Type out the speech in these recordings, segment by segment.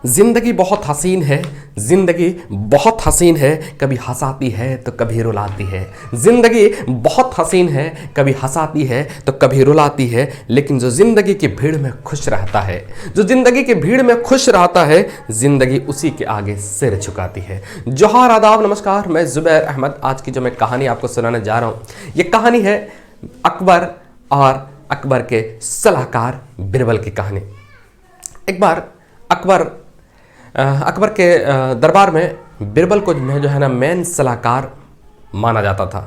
जिंदगी बहुत हसीन है, जिंदगी बहुत हसीन है, कभी हंसाती है तो कभी रुलाती है। जिंदगी बहुत हसीन है, कभी हंसाती है तो कभी रुलाती है, लेकिन जो जिंदगी की भीड़ में खुश रहता है, जो जिंदगी की भीड़ में खुश रहता है, जिंदगी उसी के आगे सिर झुकाती है। जोहार, आदाब, नमस्कार। मैं जुबैर अहमद। आज की जो मैं कहानी आपको सुनाने जा रहा हूँ, ये कहानी है अकबर और अकबर के सलाहकार बिरबल की कहानी। एक बार अकबर के दरबार में बिरबल को जो है ना मेन सलाहकार माना जाता था।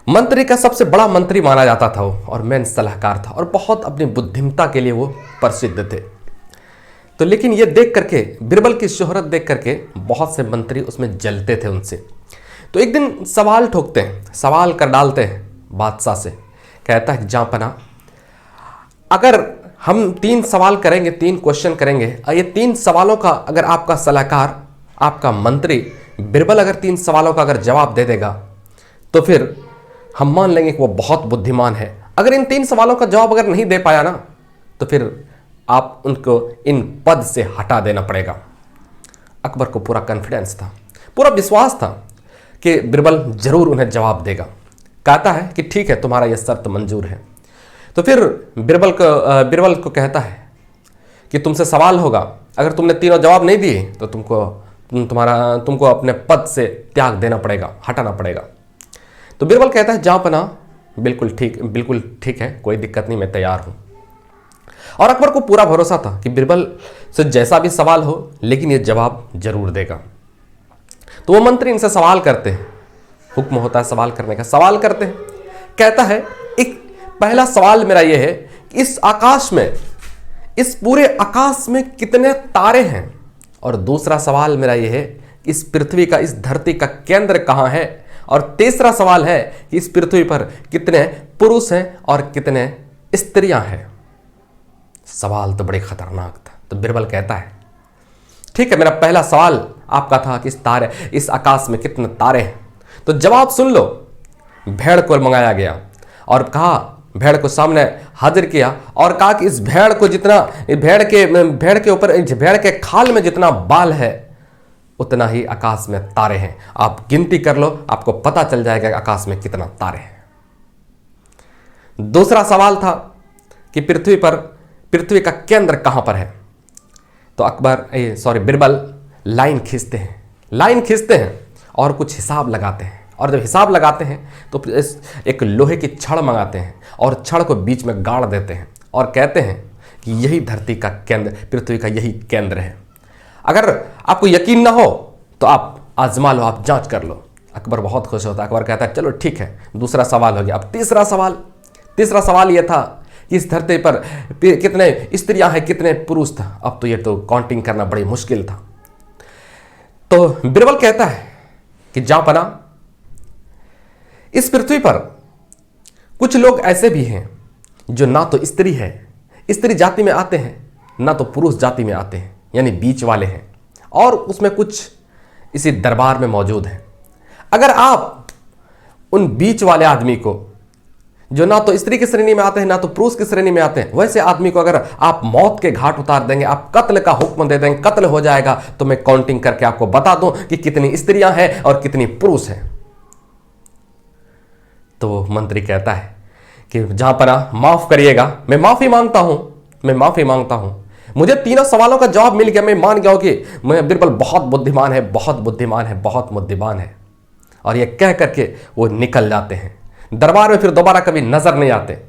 मंत्री का सबसे बड़ा मंत्री माना जाता था वो, और मेन सलाहकार था, और बहुत अपनी बुद्धिमत्ता के लिए वो प्रसिद्ध थे। तो लेकिन ये देख करके, बिरबल की शोहरत देख करके बहुत से मंत्री उसमें जलते थे उनसे। तो एक दिन सवाल ठोकते हैं, सवाल कर डालते हैं बादशाह से। कहता है जहाँपना, अगर हम 3 सवाल करेंगे, 3 क्वेश्चन करेंगे, और ये 3 सवालों का अगर आपका सलाहकार, आपका मंत्री बिरबल अगर 3 सवालों का अगर जवाब दे देगा तो फिर हम मान लेंगे कि वो बहुत बुद्धिमान है। अगर इन 3 सवालों का जवाब अगर नहीं दे पाया ना, तो फिर आप उनको इन पद से हटा देना पड़ेगा। अकबर को पूरा कॉन्फिडेंस था, पूरा विश्वास था कि बिरबल जरूर उन्हें जवाब देगा। कहता है कि ठीक है, तुम्हारा यह शर्त मंजूर है। तो फिर बिरबल को कहता है कि तुमसे सवाल होगा, अगर तुमने तीनों जवाब नहीं दिए तो तुमको अपने पद से त्याग देना पड़ेगा, हटाना पड़ेगा। तो बिरबल कहता है जहाँपना, बिल्कुल ठीक है, कोई दिक्कत नहीं, मैं तैयार हूँ। और अकबर को पूरा भरोसा था कि बिरबल से जैसा भी सवाल हो, लेकिन ये जवाब जरूर देगा। तो वो मंत्री इनसे सवाल करते हैं, हुक्म होता है सवाल करने का। सवाल करते हैं, कहता है एक पहला सवाल मेरा यह है कि इस आकाश में, इस पूरे आकाश में कितने तारे हैं। और दूसरा सवाल मेरा यह है कि इस पृथ्वी का, इस धरती का केंद्र कहाँ है। और तीसरा सवाल है कि इस पृथ्वी पर कितने पुरुष हैं और कितने स्त्रियां हैं। सवाल तो बड़े खतरनाक था। तो बिरबल कहता है ठीक है, मेरा पहला सवाल आपका था कि इस आकाश में कितने तारे हैं। तो जवाब सुन लो। भेड़ को मंगाया गया और कहा, भेड़ को सामने हाजिर किया और कहा कि इस भेड़ को जितना, भेड़ के ऊपर, भेड़ के खाल में जितना बाल है उतना ही आकाश में तारे हैं। आप गिनती कर लो, आपको पता चल जाएगा कि आकाश में कितना तारे हैं। दूसरा सवाल था कि पृथ्वी का केंद्र कहां पर है। तो बिरबल लाइन खींचते हैं और कुछ हिसाब लगाते हैं। और जब हिसाब लगाते हैं तो एक लोहे की छड़ मंगाते हैं और छड़ को बीच में गाड़ देते हैं और कहते हैं कि यही धरती का केंद्र, पृथ्वी का यही केंद्र है। अगर आपको यकीन ना हो तो आप आजमा लो, आप जांच कर लो। अकबर बहुत खुश होता है। अकबर कहता है चलो ठीक है, दूसरा सवाल हो गया। अब तीसरा सवाल यह था कि इस धरती पर कितने स्त्रियां हैं, कितने पुरुष था। अब तो ये तो काउंटिंग करना बड़ी मुश्किल था। तो बिरबल कहता है कि जहाँपना, इस पृथ्वी पर कुछ लोग ऐसे भी हैं जो ना तो स्त्री जाति में आते हैं, ना तो पुरुष जाति में आते हैं, यानी बीच वाले हैं। और उसमें कुछ इसी दरबार में मौजूद हैं। अगर आप उन बीच वाले आदमी को, जो ना तो स्त्री की श्रेणी में आते हैं ना तो पुरुष की श्रेणी में आते हैं, वैसे आदमी को अगर आप मौत के घाट उतार देंगे, आप कत्ल का हुक्म दे देंगे, कत्ल हो जाएगा, तो मैं काउंटिंग करके आपको बता दूं कि कितनी स्त्रियां हैं और कितनी पुरुष हैं। तो मंत्री कहता है कि जहाँपना, माफ करिएगा, मैं माफी मांगता हूं। मुझे तीनों सवालों का जवाब मिल गया। मैं मान गया हूं कि बिरबल बहुत बुद्धिमान है। और ये कह करके वो निकल जाते हैं। दरबार में फिर दोबारा कभी नजर नहीं आते।